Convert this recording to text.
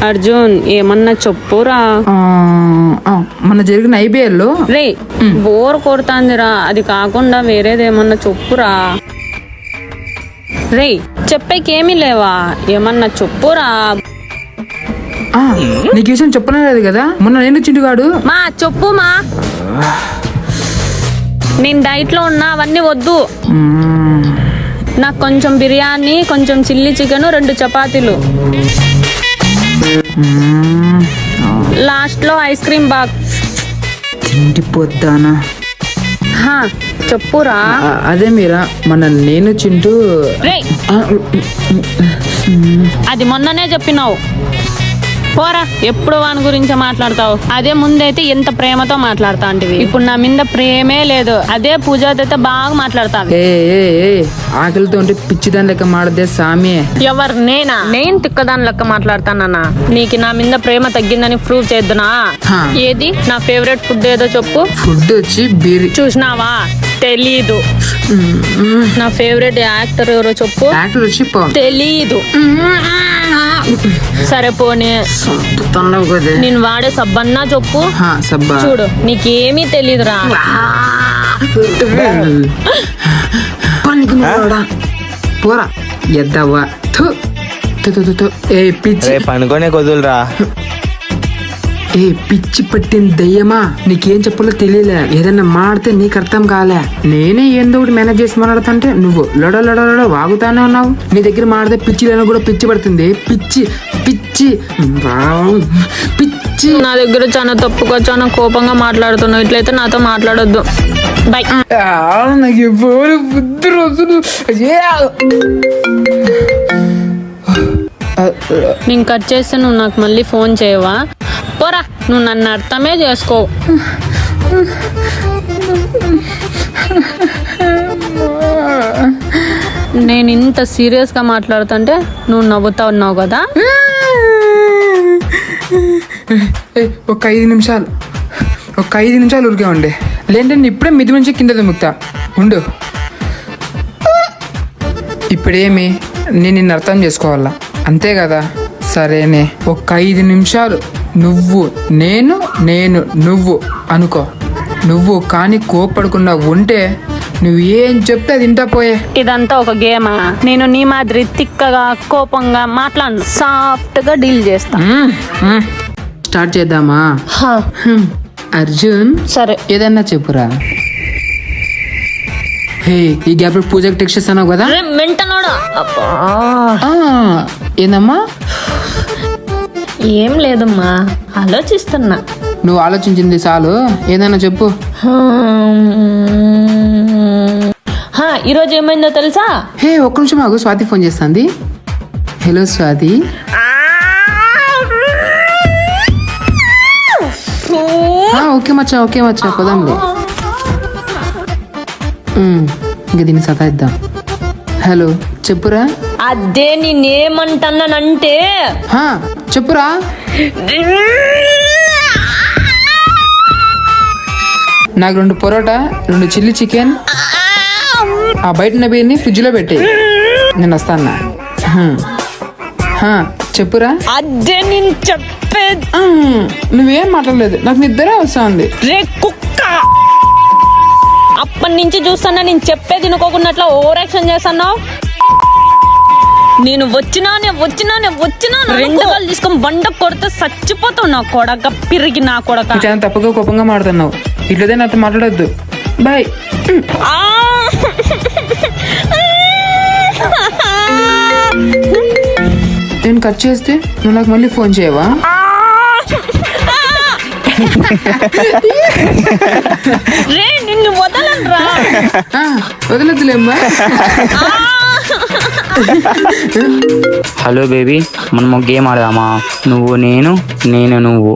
అర్జున్ ఏమన్నా చెప్పురా. మన జరిగిన ఐబిఎల్లో రే బోర్ కొడుతాందిరా, అది కాకుండా వేరేదేమన్నా చెప్పురా. రే చెప్పేకేమీ లేవా, ఏమన్నా చెప్పురా. నీకు విషయం చెప్పలేదు కదా మొన్న నేను చింటుగాడు. మా చెప్పు మా, నేను డైట్ లో ఉన్నా, అవన్నీ వద్దు. నాకు కొంచెం బిర్యానీ, కొంచెం చిల్లీ చికెన్, 2 చపాతీలు, లాస్ట్ లో ఐస్ క్రీమ్ బాక్స్. తిండి పొద్దానా చెప్పురా. అదే మీరా మన నేను చింటూ. రే అది మొన్ననే చెప్పినావు, పోరా. ఎప్పుడు వాని గురించి మాట్లాడతావు. అదే ముందైతే ఎంత ప్రేమతో మాట్లాడతా అంటివి, ఇప్పుడు నా మీద ప్రేమే లేదు. అదే పూజతో బాగా మాట్లాడతావు. ఆకలితో ఉంటే పిచ్చిదాని లెక్క మాడదే సామి. ఎవరు నేనా? నేను తిక్కదాని లెక్క మాట్లాడతానన్నా. నీకు నా మీద ప్రేమ తగ్గిందని ప్రూవ్ చేద్దునా? ఏది నా ఫేవరెట్ ఫుడ్ ఏదో చెప్పు. ఫుడ్ వచ్చి బిర్యానీ. చూసినావా? తెలీదు. నా ఫేవరెట్ యాక్టర్ ఎవరో చెప్పు. యాక్టర్ వచ్చి తెలీదు. సరే పోనీ నేను వాడే సబ్బన్నా చెప్పు. చూడు నీకేమీ తెలీదురా. పోరా ఎద్దవ్వా. పిచ్చి పనుకోనే కొదులురా. పిచ్చి పట్టిన దయ్యమా, నీకేం చెప్పాలో తెలియలే. ఏదన్నా మాడితే నీకు అర్థం కాలే. నేనే ఏందో ఒకటి మేనేజ్ చేసి మాట్లాడుతుంటే నువ్వు లొడ వాగుతానే ఉన్నావు. నీ దగ్గర మాడితే పిచ్చిలను కూడా పిచ్చి పడుతుంది. పిచ్చి పిచ్చి పిచ్చి. నా దగ్గర చాలా తప్పుగా, చాలా కోపంగా మాట్లాడుతున్నావు. ఇట్లయితే నాతో మాట్లాడొద్దు. బై. నాకు ఎప్పుడు బుద్ధి రోజులు. నేను కట్ చేస్తే నువ్వు నాకు మళ్ళీ ఫోన్ చేయవా? పోరా, నువ్వు నన్ను అర్థమే చేసుకో. నేను ఇంత సీరియస్ గా మాట్లాడుతుంటే నువ్వు నవ్వుతా ఉన్నావు కదా. ఒక 5 నిమిషాలు, ఒక 5 నిమిషాలు ఊరికే ఉండే. లేదంటే ఇప్పుడే మిది నుంచి కింద దుముకుతా ఉండు. ఇప్పుడేమి నేను నిన్ను అర్థం చేసుకోవాలా, అంతే కదా? సరేనే, ఒక 5 నిమిషాలు నువ్వు నేను నేను నువ్వు అనుకో. నువ్వు కానీ కోపడకుండా ఉంటే నువ్వు ఏం చెప్తే అది ఇంటా పోయే. ఇదంతా ఒక గేమా? నేను నీ మాదిరి తిక్కగా కోపంగా మాట్లాడను, సాఫ్ట్ గా డీల్ చేస్తా. స్టార్ట్ చేద్దామా? అర్జున్ సరే ఏదన్నా చెప్పురా. హే, ఈ గ్యాప్ పూజకి టెక్స్ట్ చేస్తాను కదా. ఏందమ్మా? ఏం లేదమ్మా, ఆలోచిస్తున్నా. నువ్వు ఆలోచించింది చాలు, ఏదన్నా చెప్పు. ఈరోజు ఏమైందో తెలుసా? హే, ఒక్క నిమిషం ఆగు, స్వాతి ఫోన్ చేస్తుంది. హలో స్వాతి. ఓకే మచ్చా పోదాంలే. ఇంకా దీన్ని సతాయిద్దాం. హలో చెప్పురా. అదే నేనేమంటానంటే చెప్పురా. నాకు 2 పొరోటా, 2 చిల్లీ చికెన్, ఆ బయట బిర్యానీ ఫ్రిడ్జ్ లో పెట్టి నేను వస్తాను. చెప్పురా. అదే నేను చెప్పేది. నువ్వేం మాట్లాడలేదు, నాకు నిద్రే వస్తుంది. రే కుక్క, అప్పటి నుంచి చూస్తున్నా నేను చెప్పేది వినుకోకున్నట్లు ఓవర్ యాక్షన్ చేస్తున్నావు. నేను వచ్చినా 2 కాళ్ళు తీసుకొని బండ కొడితే చచ్చిపోతావు నా కొడక, పిరిగి నా కొడక. చాలా తప్పుగా కోపంగా మాట్లాడుతున్నావు, ఇట్లదే నాతో మాట్లాడొద్దు. బాయ్. నేను కట్ చేస్తే నువ్వు నాకు మళ్ళీ ఫోన్ చేయవా? రే నిన్ను వదలరా. వదలొద్దులేమ్మా. హలో బేబీ, మనం ఒక గేమ్ ఆడదామా? నువ్వు నేను నేను నువ్వు.